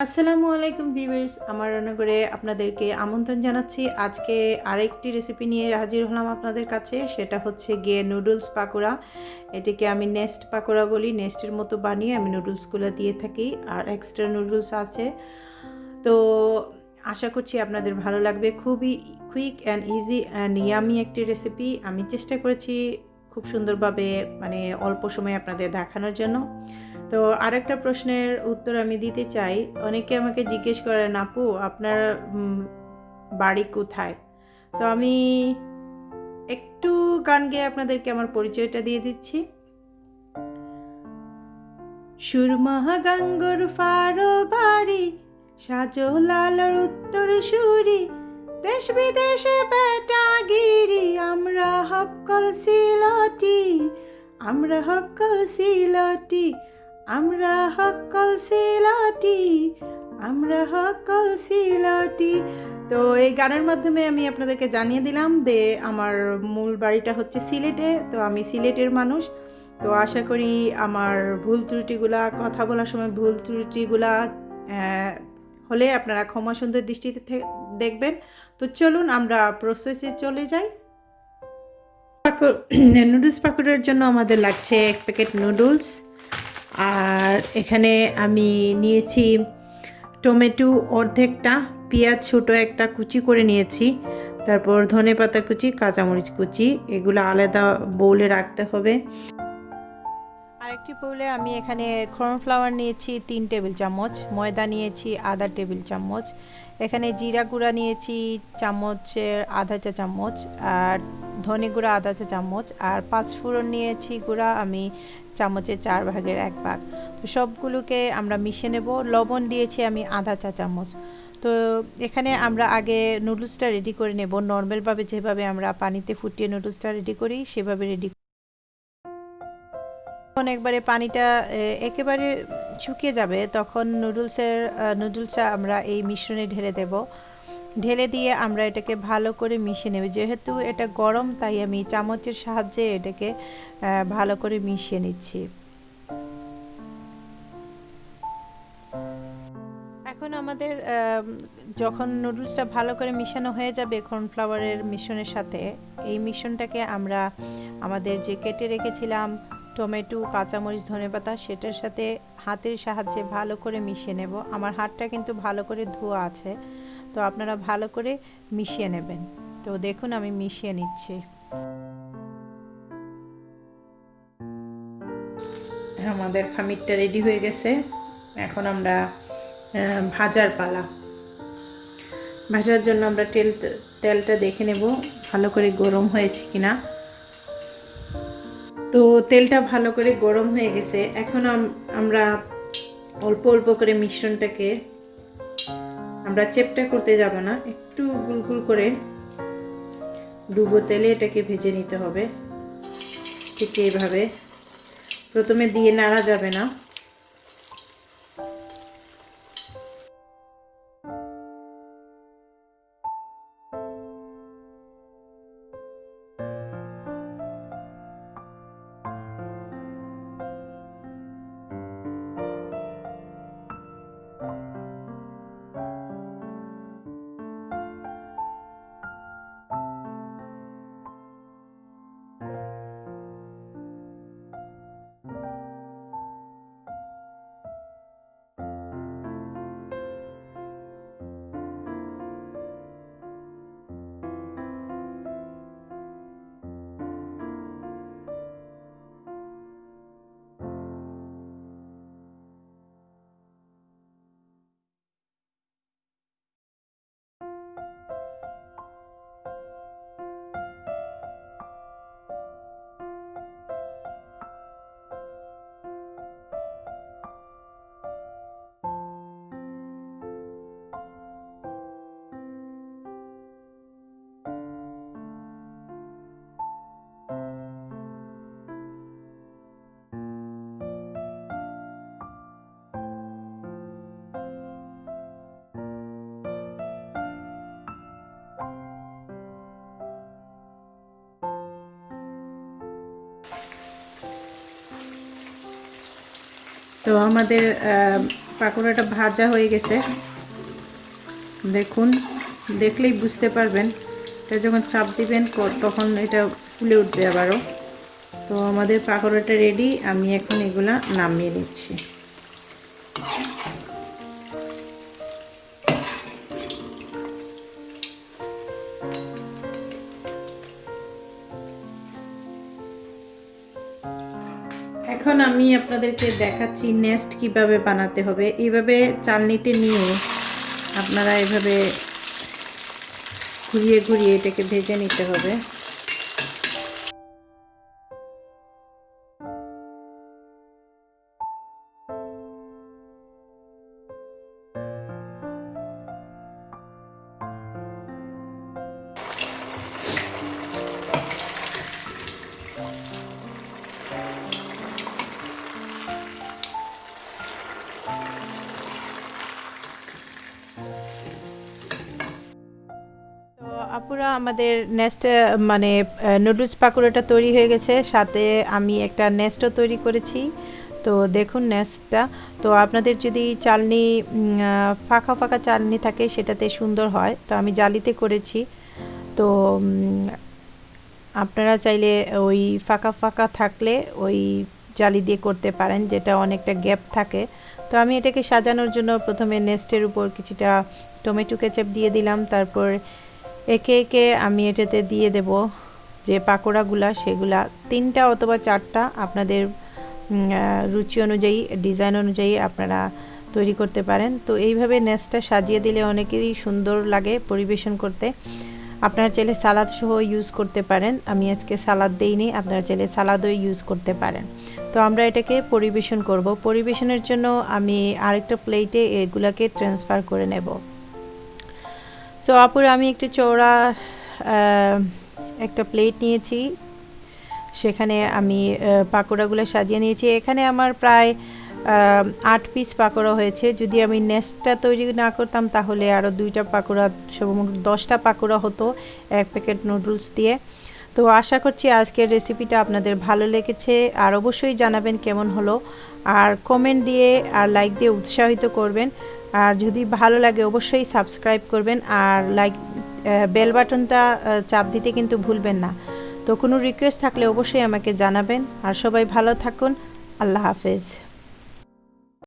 আসসালামু আলাইকুম ভিউয়ার্স, আমার রান্নাঘরে আপনাদেরকে আমন্ত্রণ জানাচ্ছি। আজকে আরেকটি রেসিপি নিয়ে হাজির হলাম আপনাদের কাছে। সেটা হচ্ছে গিয়ে নুডলস পাকোড়া। এটাকে আমি নেস্ট পাকোড়া বলি। নেস্টের মতো বানিয়ে আমি নুডলসগুলো দিয়ে থাকি, আর এক্সট্রা নুডলস আছে। তো আশা করছি আপনাদের ভালো লাগবে। খুবই quick and easy and yummy একটি রেসিপি। আমি চেষ্টা করেছি খুব সুন্দরভাবে অল্প সময়ে আপনাদের দেখানোর জন্য। তো আরেকটা প্রশ্নের উত্তর আমি দিতে চাই। অনেকে আমাকে জিজ্ঞেস করেন, আপু আপনার বাড়ি কোথায়? তো আমি একটু গান গেয়ে আপনাদেরকে আমার পরিচয়টা দিয়ে দিচ্ছি। সুরমা গাঙ্গর ফারো বাড়ি, সাজো লালর উত্তর সুরি, দেশ বিদেশে বেটাগিরি, আমরা হক্কল সিলটি, আমরা হক্কল সিলটি, আমরা হক্কল সিলটি, আমরা হক্কল সিলটি। তো এই গানের মাধ্যমে আমি আপনাদেরকে জানিয়ে দিলাম যে আমার মূল বাড়িটা হচ্ছে সিলেটে। তো আমি সিলেটের মানুষ। তো আশা করি আমার ভুল ত্রুটিগুলা, কথা বলার সময় ভুল ত্রুটিগুলা হলে আপনারা ক্ষমা সুন্দর দৃষ্টিতে দেখবেন। তো চলুন আমরা প্রসেসে চলে যাই। নুডলস পাকোড়ার জন্য আমাদের লাগছে 1 প্যাকেট নুডলস, আর এখানে আমি নিয়েছি টমেটো অর্ধেকটা, পেঁয়াজ ছোটো একটা কুচি করে নিয়েছি, তারপর ধনেপাতা কুচি, কাঁচামরিচ কুচি, এগুলো আলাদা বোলে রাখতে হবে। আরেকটি বোলে আমি এখানে কর্নফ্লাওয়ার নিয়েছি 3 টেবিল চামচ, ময়দা নিয়েছি আধা টেবিল চামচ, এখানে জিরা গুঁড়া নিয়েছি চামচের আধা চা চামচ, আর ধনে গুঁড়া আধা চা চামচ, আর 5 ফোড়ন নিয়েছি গুঁড়া আমি চামচের 4 ভাগের 1 ভাগ। তো সবগুলোকে আমরা মিশিয়ে নেব। লবণ দিয়েছি আমি আধা চা চামচ। তো এখানে আমরা আগে নুডলসটা রেডি করে নেব, নর্মালভাবে যেভাবে আমরা পানিতে ফুটিয়ে নুডলসটা রেডি করি সেভাবে রেডি। যখন একবারে পানিটা একেবারে শুকিয়ে যাবে তখন নুডলসটা আমরা এই মিশ্রণে ঢেলে দেব। ঢেলে দিয়ে আমরা এটাকে ভালো করে মিশিয়ে নেব। যেহেতু এটা গরম তাই আমি চামচের সাহায্যে এটাকে ভালো করে মিশিয়ে নিচ্ছি। এখন আমাদের যখন নুডলসটা ভালো করে মিশানো হয়ে যাবে কর্নফ্লাওয়ারের মিশ্রণের সাথে, এই মিশ্রণটাকে আমরা আমাদের যে কেটে রেখেছিলাম টমেটো, কাঁচামরিচ, ধনেপাতা, সেটার সাথে হাতের সাহায্যে ভালো করে মিশিয়ে নেব। আমার হাতটা কিন্তু ভালো করে ধোয়া আছে, তো আপনারা ভালো করে মিশিয়ে নেবেন। তো দেখুন আমি মিশিয়ে নিচ্ছি। আমাদের খামিরটা রেডি হয়ে গেছে। এখন আমরা ভাজার পালা। ভাজার জন্য আমরা তেলটা দেখে নেব ভালো করে গরম হয়েছে কিনা। তো তেলটা ভালো করে গরম হয়ে গেছে। এখন আমরা অল্প অল্প করে মিশ্রণটাকে, আমরা চেপটা করতে যাব না, একটু গুলগুল করে ডুবো তেলে এটাকে ভেজে নিতে হবে। ঠিক এইভাবে প্রথমে দিয়ে নাড়া যাবে না। তো আমাদের পাকোড়াটা ভাজা হয়ে গেছে, দেখুন, দেখলেই বুঝতে পারবেন। এটা যখন চাপ দিবেন তখন এটা ফুলে উঠবে আবারও। তো আমাদের পাকোড়াটা রেডি। আমি এখন এগুলা নামিয়ে নিচ্ছি। এখন আমি আপনাদেরকে দেখাচ্ছি নেস্ট কিভাবে বানাতে হবে। এইভাবে চালনিতে নিয়ে আপনারা এভাবে ঘুরিয়ে ঘুরিয়ে এটাকে ভেজে নিতে হবে। তো আপুরা, আমাদের নেস্ট মানে নুডলস পাকোড়াটা তৈরি হয়ে গেছে, সাথে আমি একটা নেস্টও তৈরি করেছি। তো দেখুন নেস্টটা। তো আপনাদের যদি চালনি ফাঁকা ফাঁকা চালনি থাকে সেটাতে সুন্দর হয়, তো আমি জালিতে করেছি। তো আপনারা চাইলে ওই ফাঁকা ফাঁকা থাকলে ওই জালি দিয়ে করতে পারেন, যেটা অনেকটা গ্যাপ থাকে। তো আমি এটাকে সাজানোর জন্য প্রথমে নেস্টের উপর কিছুটা টমেটো কেচাপ দিয়ে দিলাম। তারপর একে একে আমি এটাতে দিয়ে দেব যে পাকোড়াগুলা, সেগুলা 3টা অথবা 4টা আপনাদের রুচি অনুযায়ী, ডিজাইন অনুযায়ী আপনারা তৈরি করতে পারেন। তো এইভাবে নেস্টটা সাজিয়ে দিলে অনেকেরই সুন্দর লাগে পরিবেশন করতে। আপনারা চাইলে সালাদ সহ ইউজ করতে পারেন। আমি আজকে সালাদ দেইনি, আপনারা চাইলে সালাদও ইউজ করতে পারেন। তো আমরা এটাকে পরিবেশন করব। পরিবেশনের জন্য আমি আরেকটা প্লেটে এগুলাকে ট্রান্সফার করে নেব। সো আপুরা, আমি একটু চওড়া একটা প্লেট নিয়েছি, সেখানে আমি পাকোড়াগুলো সাজিয়ে নিয়েছি। এখানে আমার প্রায় 8 পিস পাকোড়া হয়েছে। যদি আমি নেস্টটা তৈরি না করতাম তাহলে আরও 2টা পাকোড়া, সর্বমোট 10টা পাকোড়া হতো 1 প্যাকেট নুডলস দিয়ে। তো আশা করছি আজকের রেসিপিটা আপনাদের ভালো লেগেছে, আর অবশ্যই জানাবেন কেমন হলো, আর কমেন্ট দিয়ে আর লাইক দিয়ে উৎসাহিত করবেন। আর যদি ভালো লাগে অবশ্যই সাবস্ক্রাইব করবেন, আর বেল বাটনটা চাপ দিতে কিন্তু ভুলবেন না। তো কোনো রিকোয়েস্ট থাকলে অবশ্যই আমাকে জানাবেন। আর সবাই ভালো থাকুন। আল্লাহ হাফেজ।